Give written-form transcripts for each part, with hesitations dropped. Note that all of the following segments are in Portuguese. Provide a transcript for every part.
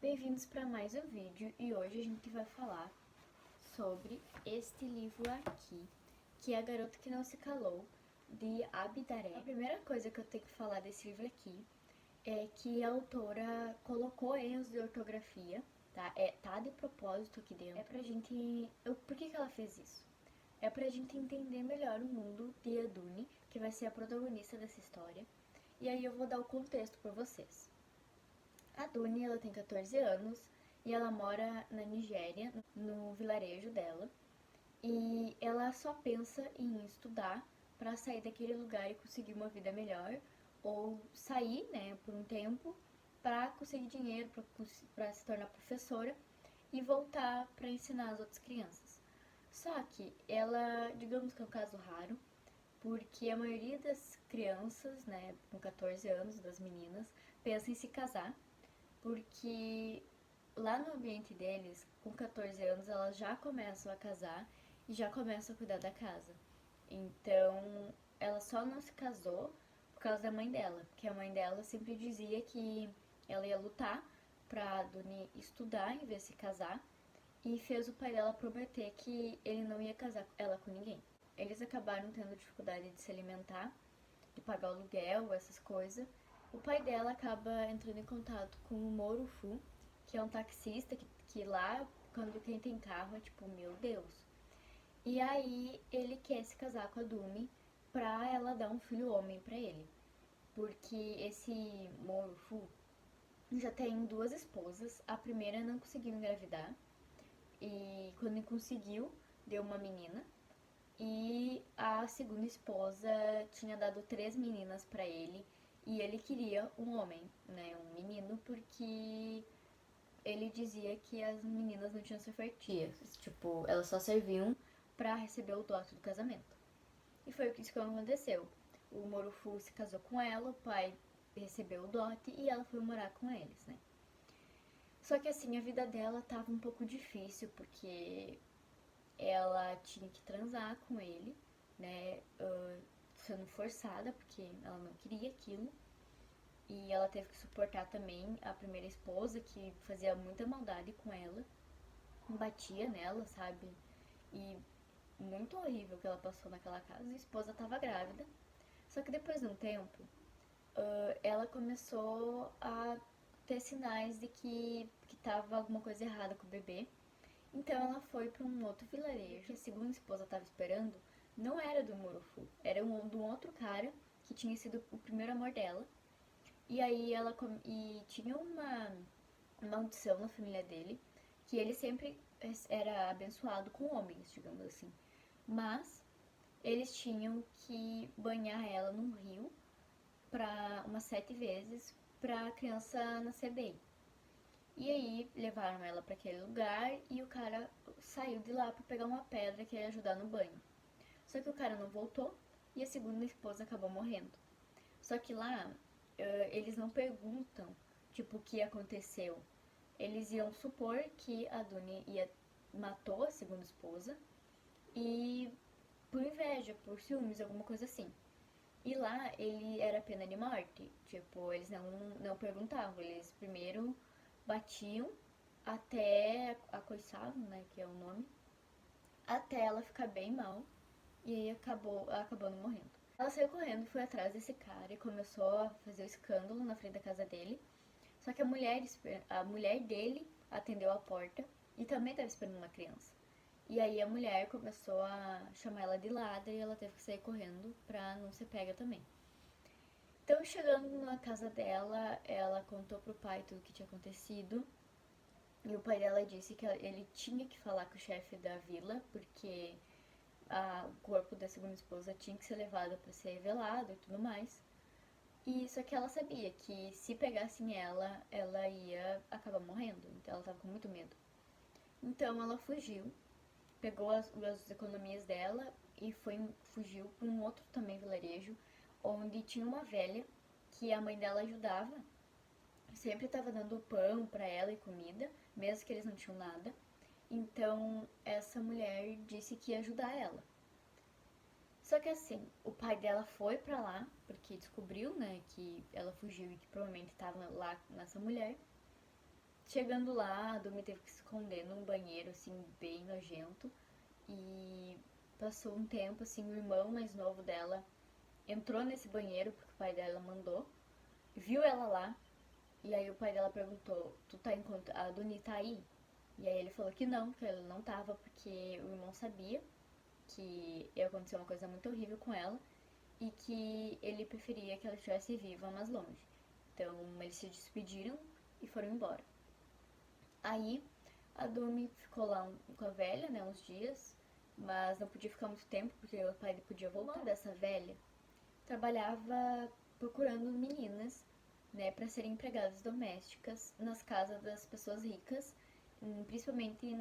Bem-vindos para mais um vídeo e hoje a gente vai falar sobre este livro aqui, que é A Garota que Não Se Calou, de Abidaré. A primeira coisa que eu tenho que falar desse livro aqui é que a autora colocou erros de ortografia, tá? Tá de propósito aqui dentro. É pra gente... Por que ela fez isso? É pra gente entender melhor o mundo de Adune, que vai ser a protagonista dessa história. E aí eu vou dar o contexto pra vocês. A Duni, ela tem 14 anos e ela mora na Nigéria, no vilarejo dela. E ela só pensa em estudar para sair daquele lugar e conseguir uma vida melhor, ou sair, né, por um tempo para conseguir dinheiro, para se tornar professora e voltar para ensinar as outras crianças. Só que ela, digamos que é um caso raro, porque a maioria das crianças, né, com 14 anos, das meninas, pensa em se casar, porque lá no ambiente deles, com 14 anos, elas já começam a casar e já começam a cuidar da casa. Então, ela só não se casou por causa da mãe dela, porque a mãe dela sempre dizia que ela ia lutar pra Duni estudar em vez de se casar, e fez o pai dela prometer que ele não ia casar ela com ninguém. Eles acabaram tendo dificuldade de se alimentar, de pagar o aluguel, essas coisas. O pai dela acaba entrando em contato com o Morufu, que é um taxista que lá, quando quem tem carro, é tipo, meu Deus. E aí ele quer se casar com a Dumi pra ela dar um filho homem pra ele. Porque esse Morufu já tem duas esposas, a primeira não conseguiu engravidar, e quando conseguiu, deu uma menina. E a segunda esposa tinha dado 3 meninas pra ele e ele queria um homem, né, um menino, porque ele dizia que as meninas não tinham serventia, tipo, elas só serviam pra receber o dote do casamento. E foi isso que aconteceu. O Morufu se casou com ela, o pai recebeu o dote e ela foi morar com eles, né. Só que assim, a vida dela tava um pouco difícil, porque ela tinha que transar com ele, né, sendo forçada, porque ela não queria aquilo. E ela teve que suportar também a primeira esposa, que fazia muita maldade com ela, batia nela, sabe? E muito horrível que ela passou naquela casa. A esposa tava grávida. Só que depois de um tempo, ela começou a ter sinais de que tava alguma coisa errada com o bebê. Então ela foi para um outro vilarejo, que a segunda esposa estava esperando, não era do Murufu, era de um outro cara que tinha sido o primeiro amor dela. E aí e tinha uma maldição na família dele, que ele sempre era abençoado com homens, digamos assim. Mas eles tinham que banhar ela num rio para umas 7 vezes para a criança nascer bem. E aí levaram ela para aquele lugar e o cara saiu de lá para pegar uma pedra que ia ajudar no banho. Só que o cara não voltou e a segunda esposa acabou morrendo. Só que lá eles não perguntam tipo o que aconteceu. Eles iam supor que a Duni matou a segunda esposa e por inveja, por ciúmes, alguma coisa assim. E lá ele era pena de morte. Tipo, eles não perguntavam, eles primeiro batiam até acoiçavam, né, que é o nome, até ela ficar bem mal e aí acabando morrendo. Ela saiu correndo, foi atrás desse cara e começou a fazer o escândalo na frente da casa dele. Só que a mulher dele atendeu a porta e também estava esperando uma criança. E aí a mulher começou a chamar ela de ladra e ela teve que sair correndo pra não ser pega também. Então, chegando na casa dela, ela contou pro pai tudo o que tinha acontecido. E o pai dela disse que ele tinha que falar com o chefe da vila, porque o corpo da segunda esposa tinha que ser levado para ser velado e tudo mais. E só que ela sabia que se pegassem ela ia acabar morrendo. Então ela tava com muito medo. Então ela fugiu, pegou as economias dela e fugiu para um outro também vilarejo, onde tinha uma velha que a mãe dela ajudava. Sempre estava dando pão para ela e comida, mesmo que eles não tinham nada. Então essa mulher disse que ia ajudar ela. Só que assim, o pai dela foi pra lá, porque descobriu, né, que ela fugiu e que provavelmente estava lá nessa mulher. Chegando lá, a Dumi teve que se esconder num banheiro, assim, bem nojento. E passou um tempo, assim, o irmão mais novo dela entrou nesse banheiro, porque o pai dela mandou, viu ela lá, e aí o pai dela perguntou, a Duni tá aí? E aí ele falou que ele não tava, porque o irmão sabia que ia acontecer uma coisa muito horrível com ela, e que ele preferia que ela estivesse viva, mas longe. Então eles se despediram e foram embora. Aí a Dumi ficou lá com a velha, né, uns dias, mas não podia ficar muito tempo porque o pai podia voltar. Uma dessa velha trabalhava procurando meninas, né, para serem empregadas domésticas nas casas das pessoas ricas, principalmente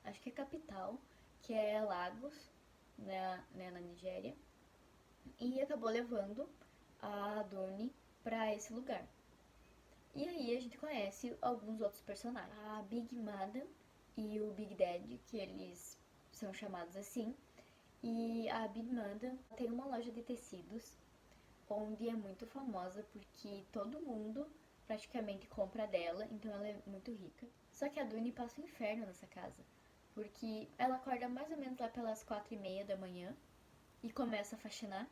acho que é capital, que é Lagos, né, na Nigéria, e acabou levando a Duni para esse lugar. E aí a gente conhece alguns outros personagens. A Big Madam e o Big Daddy, que eles são chamados assim. E a Big Madam tem uma loja de tecidos, onde é muito famosa porque todo mundo praticamente compra dela, então ela é muito rica. Só que a Duni passa um inferno nessa casa, porque ela acorda mais ou menos lá pelas 4:30 da manhã e começa a faxinar.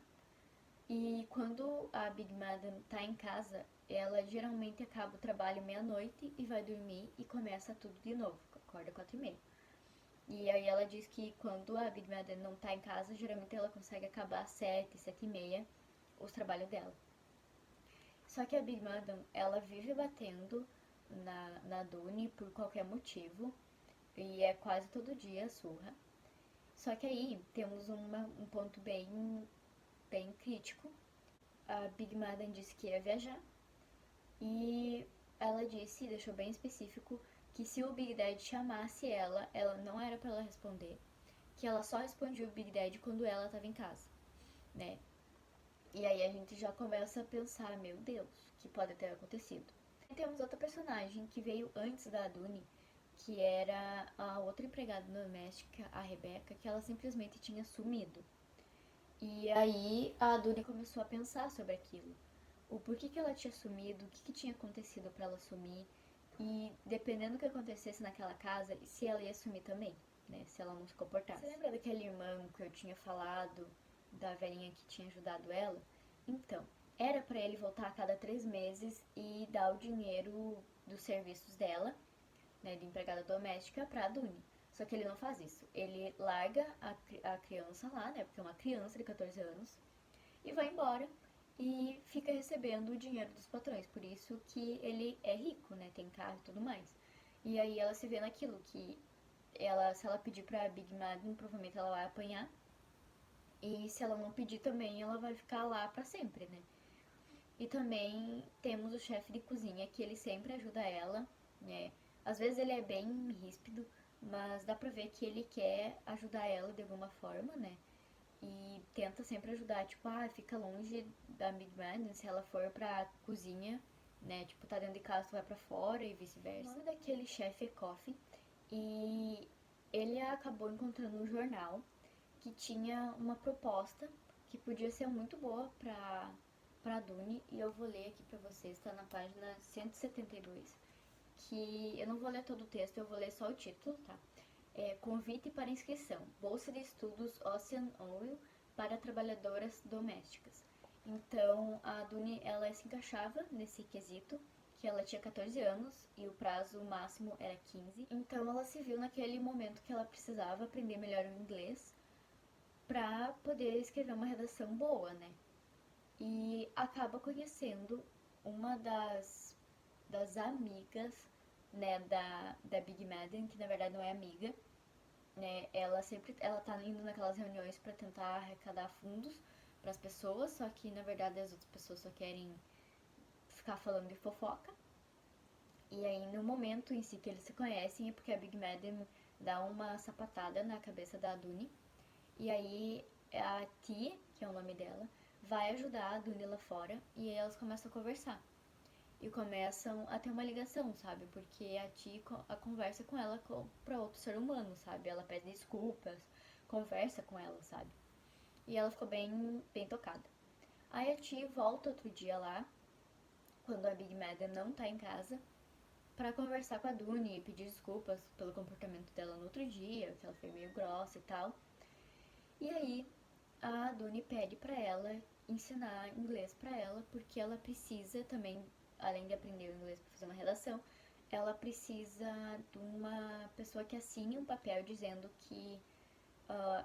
E quando a Big Madam tá em casa, ela geralmente acaba o trabalho meia-noite e vai dormir e começa tudo de novo, acorda 4:30. E aí ela diz que quando a Big Madam não tá em casa, geralmente ela consegue acabar às 7:30 os trabalhos dela. Só que a Big Madam, ela vive batendo na Duni por qualquer motivo, e é quase todo dia surra. Só que aí temos um ponto bem crítico. A Big Madam disse que ia viajar e ela disse, deixou bem específico, que se o Big Daddy chamasse ela não era para ela responder, que ela só respondia o Big Daddy quando ela estava em casa, né? E aí a gente já começa a pensar, meu Deus, o que pode ter acontecido. E temos outra personagem que veio antes da Duni, que era a outra empregada doméstica, a Rebecca, que ela simplesmente tinha sumido. E aí a Duni começou a pensar sobre aquilo. O porquê que ela tinha sumido, o que tinha acontecido para ela sumir. E dependendo do que acontecesse naquela casa, se ela ia sumir também, né? Se ela não se comportasse. Você lembra daquele irmão que eu tinha falado, da velhinha que tinha ajudado ela? Então, era para ele voltar a cada 3 meses e dar o dinheiro dos serviços dela, né, de empregada doméstica, pra Duni. Só que ele não faz isso. Ele larga a criança lá, né, porque é uma criança de 14 anos, e vai embora e fica recebendo o dinheiro dos patrões. Por isso que ele é rico, né, tem carro e tudo mais. E aí ela se vê naquilo que se ela pedir pra Big Madam, provavelmente ela vai apanhar. E se ela não pedir também, ela vai ficar lá pra sempre, né? E também temos o chefe de cozinha, que ele sempre ajuda ela, né? Às vezes ele é bem ríspido, mas dá pra ver que ele quer ajudar ela de alguma forma, né? E tenta sempre ajudar, tipo, fica longe da Big Madam, se ela for pra cozinha, né? Tipo, tá dentro de casa, tu vai pra fora e vice-versa. O nome daquele chefe é Coffee, e ele acabou encontrando um jornal que tinha uma proposta que podia ser muito boa pra Duni, e eu vou ler aqui pra vocês, tá na página 172, que eu não vou ler todo o texto, eu vou ler só o título, tá? Convite para inscrição, Bolsa de Estudos Ocean Oil para trabalhadoras domésticas. Então, a Duni, ela se encaixava nesse quesito, que ela tinha 14 anos e o prazo máximo era 15. Então, ela se viu naquele momento que ela precisava aprender melhor o inglês para poder escrever uma redação boa, né? E acaba conhecendo uma das amigas, né, da Big Madam, que na verdade não é amiga, né? Ela tá indo naquelas reuniões para tentar arrecadar fundos para as pessoas, só que na verdade as outras pessoas só querem ficar falando de fofoca. E aí no momento em si que eles se conhecem é porque a Big Madam dá uma sapatada na cabeça da Duni. E aí a Tia, que é o nome dela, vai ajudar a Duni lá fora e aí elas começam a conversar. E começam a ter uma ligação, sabe? Porque a Tia conversa com ela pra outro ser humano, sabe? Ela pede desculpas, conversa com ela, sabe? E ela ficou bem tocada. Aí a Tia volta outro dia lá, quando a Big Madam não tá em casa, pra conversar com a Duni e pedir desculpas pelo comportamento dela no outro dia, que ela foi meio grossa e tal. E aí a Duni pede pra ela ensinar inglês pra ela, porque ela precisa também, além de aprender o inglês pra fazer uma redação, ela precisa de uma pessoa que assine um papel dizendo que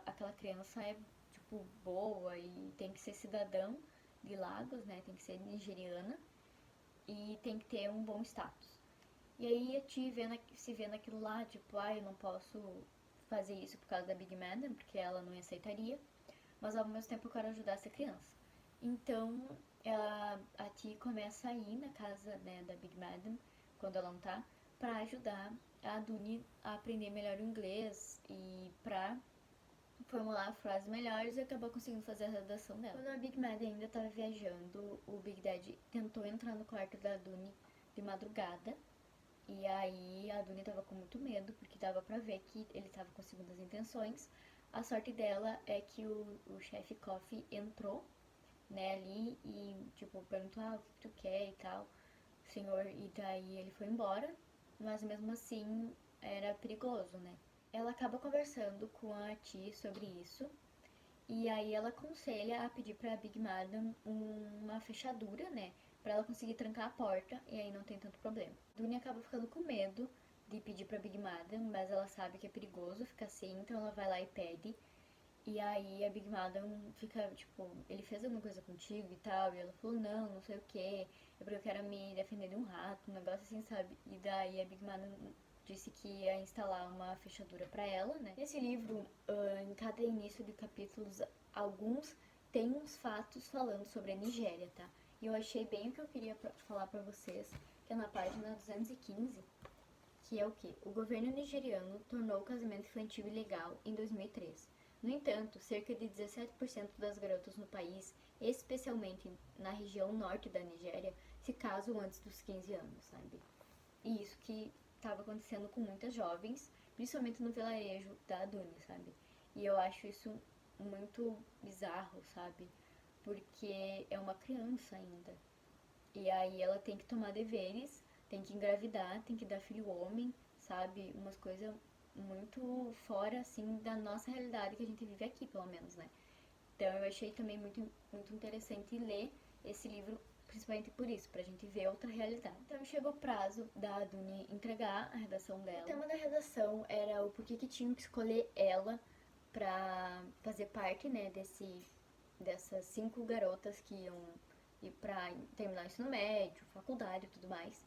aquela criança é, tipo, boa e tem que ser cidadão de Lagos, né? Tem que ser nigeriana e tem que ter um bom status. E aí a Ti se vê naquilo lá, tipo, eu não posso fazer isso por causa da Big Madam, porque ela não aceitaria, mas ao mesmo tempo eu quero ajudar essa criança. Então a Ti começa a ir na casa, né, da Big Madam, quando ela não tá, pra ajudar a Duni a aprender melhor o inglês e pra formular frases melhores e acabou conseguindo fazer a redação dela. Quando a Big Mad ainda estava viajando, o Big Daddy tentou entrar no quarto da Duni de madrugada. E aí a Duni tava com muito medo, porque dava pra ver que ele tava com segundas intenções. A sorte dela é que o chefe Coffee entrou, né, ali e, tipo, perguntou, o que tu quer e tal, senhor, e daí ele foi embora. Mas mesmo assim, era perigoso, né? Ela acaba conversando com a Ti sobre isso. E aí ela aconselha a pedir pra Big Madam uma fechadura, né? Pra ela conseguir trancar a porta e aí não tem tanto problema. Duny acaba ficando com medo de pedir pra Big Madam, mas ela sabe que é perigoso ficar assim, então ela vai lá e pede. E aí a Big Madam fica, tipo, ele fez alguma coisa contigo e tal? E ela falou, não, não sei o que, é porque eu quero me defender de um rato, um negócio assim, sabe? E daí a Big Madam disse que ia instalar uma fechadura pra ela, né? Nesse livro, em cada início de capítulos, alguns tem uns fatos falando sobre a Nigéria, tá? E eu achei bem o que eu queria falar pra vocês, que é na página 215, que é o quê? O governo nigeriano tornou o casamento infantil ilegal em 2003. No entanto, cerca de 17% das garotas no país, especialmente na região norte da Nigéria, se casam antes dos 15 anos, sabe? E isso que estava acontecendo com muitas jovens, principalmente no vilarejo da Duni, sabe? E eu acho isso muito bizarro, sabe? Porque é uma criança ainda. E aí ela tem que tomar deveres, tem que engravidar, tem que dar filho homem, sabe? Umas coisas muito fora, assim, da nossa realidade que a gente vive aqui, pelo menos, né? Então eu achei também muito interessante ler esse livro, principalmente por isso, pra gente ver outra realidade. Então chegou o prazo da Duni entregar a redação dela. O tema da redação era o porquê que tinham que escolher ela pra fazer parte, né, dessas 5 garotas que iam ir pra terminar o ensino médio, faculdade e tudo mais.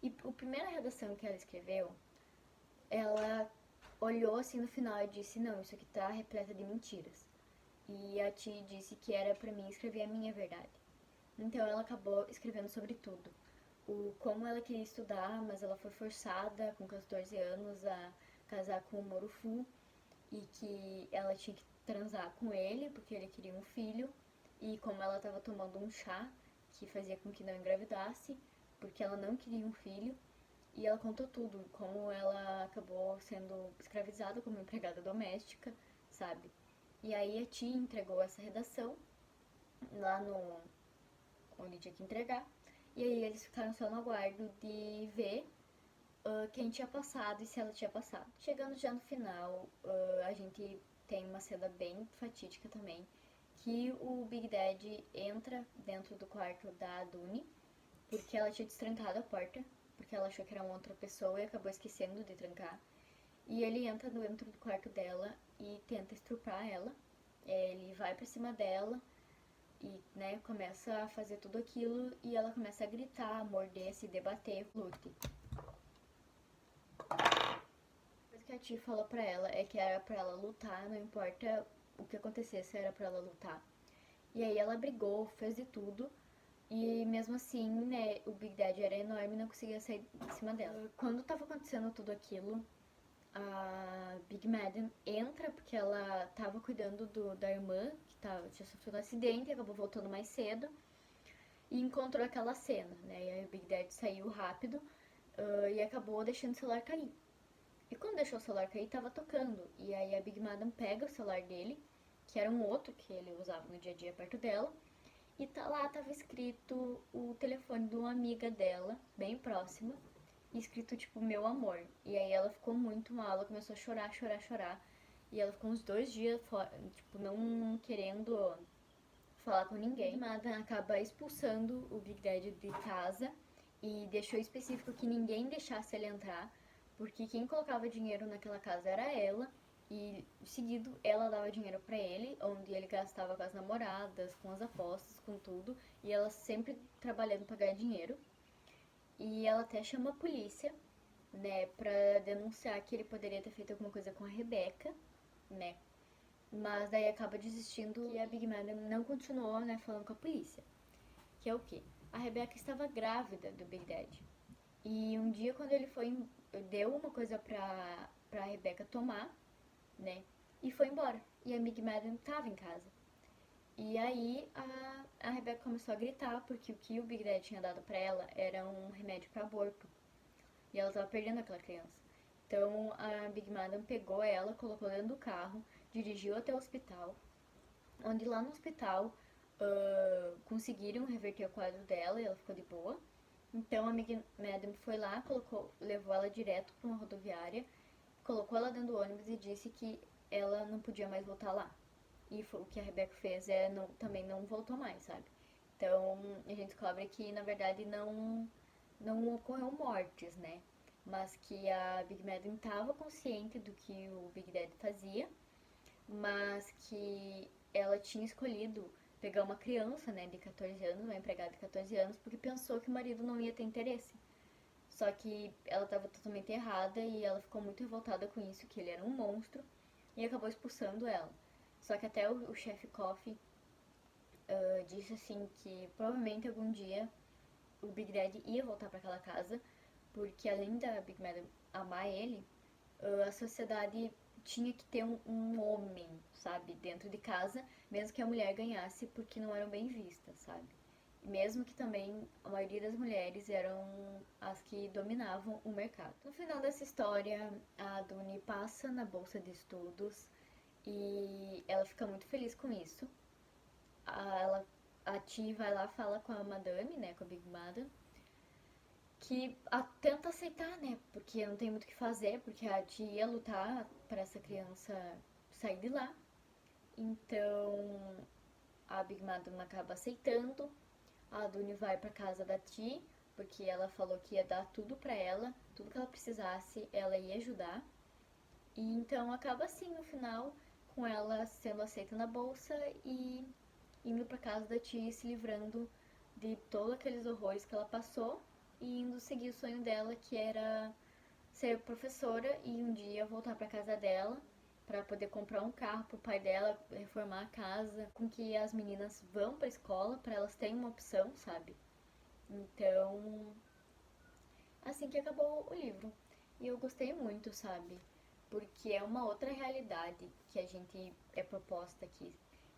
E a primeira redação que ela escreveu, ela olhou assim no final e disse, não, isso aqui tá repleta de mentiras. E a Ti disse que era pra mim escrever a minha verdade. Então ela acabou escrevendo sobre tudo. Como ela queria estudar, mas ela foi forçada com 14 anos a casar com o Morufu e que ela tinha que transar com ele porque ele queria um filho. E como ela estava tomando um chá que fazia com que não engravidasse, porque ela não queria um filho. E ela contou tudo, como ela acabou sendo escravizada como empregada doméstica, sabe? E aí a Tia entregou essa redação lá no onde tinha que entregar. E aí eles ficaram só no aguardo de ver quem tinha passado e se ela tinha passado. Chegando já no final, a gente tem uma cena bem fatídica também, que o Big Daddy entra dentro do quarto da Duni, porque ela tinha destrancado a porta, porque ela achou que era uma outra pessoa e acabou esquecendo de trancar. E ele entra dentro do quarto dela e tenta estrupar ela. Ele vai pra cima dela e, né, começa a fazer tudo aquilo e ela começa a gritar, morder, se debater, lute. A coisa que a Ti falou pra ela é que era pra ela lutar, não importa o que acontecesse, era pra ela lutar. E aí ela brigou, fez de tudo. E mesmo assim, né, o Big Daddy era enorme e não conseguia sair de cima dela. Quando tava acontecendo tudo aquilo, a Big Madam entra porque ela tava cuidando da irmã, que tinha sofrido um acidente e acabou voltando mais cedo. E encontrou aquela cena, né? E aí o Big Daddy saiu rápido e acabou deixando o celular cair. E quando deixou o celular cair, tava tocando. E aí a Big Madam pega o celular dele, que era um outro que ele usava no dia a dia perto dela. E lá tava escrito o telefone de uma amiga dela, bem próxima, e escrito tipo meu amor. E aí ela ficou muito mal, ela começou a chorar, chorar, chorar. E ela ficou uns 2 dias fora, tipo, não querendo falar com ninguém. Madden acaba expulsando o Big Daddy de casa e deixou específico que ninguém deixasse ele entrar, porque quem colocava dinheiro naquela casa era ela. E seguido ela dava dinheiro pra ele, onde ele gastava com as namoradas, com as apostas, com tudo, e ela sempre trabalhando pra ganhar dinheiro. E ela até chama a polícia, né, pra denunciar que ele poderia ter feito alguma coisa com a Rebeca, né, mas daí acaba desistindo e a Big Madam não continuou, né, falando com a polícia. Que é o quê? A Rebeca estava grávida do Big Daddy. E um dia quando ele foi, deu uma coisa pra Rebeca tomar, né, e foi embora. E a Big Madam tava em casa. E aí a Rebeca começou a gritar porque o que o Big Daddy tinha dado pra ela era um remédio pra aborto. E ela tava perdendo aquela criança. Então a Big Madam pegou ela, colocou dentro do carro, dirigiu até o hospital, onde lá no hospital conseguiram reverter o quadro dela e ela ficou de boa. Então a Big Madam foi lá, levou ela direto para uma rodoviária, colocou ela dentro do ônibus e disse que ela não podia mais voltar lá. E o que a Rebecca fez também não voltou mais, sabe? Então a gente descobre que na verdade não ocorreu mortes, né? Mas que a Big Madam estava consciente do que o Big Daddy fazia, mas que ela tinha escolhido pegar uma criança, né, de 14 anos, uma empregada de 14 anos, porque pensou que o marido não ia ter interesse. Só que ela estava totalmente errada e ela ficou muito revoltada com isso, que ele era um monstro, e acabou expulsando ela. Só que até o chefe Coffee disse assim que provavelmente algum dia o Big Daddy ia voltar para aquela casa, porque além da Big Madam amar ele, a sociedade tinha que ter um homem, sabe, dentro de casa, mesmo que a mulher ganhasse, porque não eram bem vistas, sabe? Mesmo que também a maioria das mulheres eram as que dominavam o mercado. No final dessa história, a Duni passa na bolsa de estudos e ela fica muito feliz com isso. A Ti vai lá, fala com a madame, né, com a Big Madam, que tenta aceitar, né? Porque não tem muito o que fazer, porque a tia ia lutar para essa criança sair de lá. Então a Big Madam acaba aceitando. A Duni vai para casa da Ti, porque ela falou que ia dar tudo para ela, tudo que ela precisasse, ela ia ajudar. E então acaba assim no final, com ela sendo aceita na bolsa e indo para casa da Ti, se livrando de todos aqueles horrores que ela passou e indo seguir o sonho dela, que era ser professora e um dia voltar para casa dela para poder comprar um carro pro pai dela, reformar a casa, com que as meninas vão para escola, para elas terem uma opção, sabe? Então, assim que acabou o livro. E eu gostei muito, sabe? Porque é uma outra realidade que a gente é proposta aqui.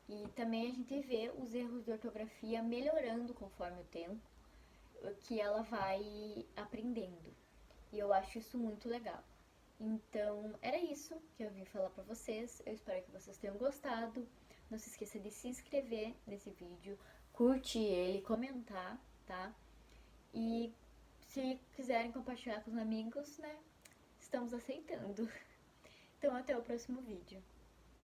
E também a gente vê os erros de ortografia melhorando conforme o tempo, que ela vai aprendendo. E eu acho isso muito legal. Então, era isso que eu vim falar pra vocês. Eu espero que vocês tenham gostado. Não se esqueça de se inscrever nesse vídeo, curte ele, comentar, tá? E se quiserem compartilhar com os amigos, né? Estamos aceitando. Então, até o próximo vídeo.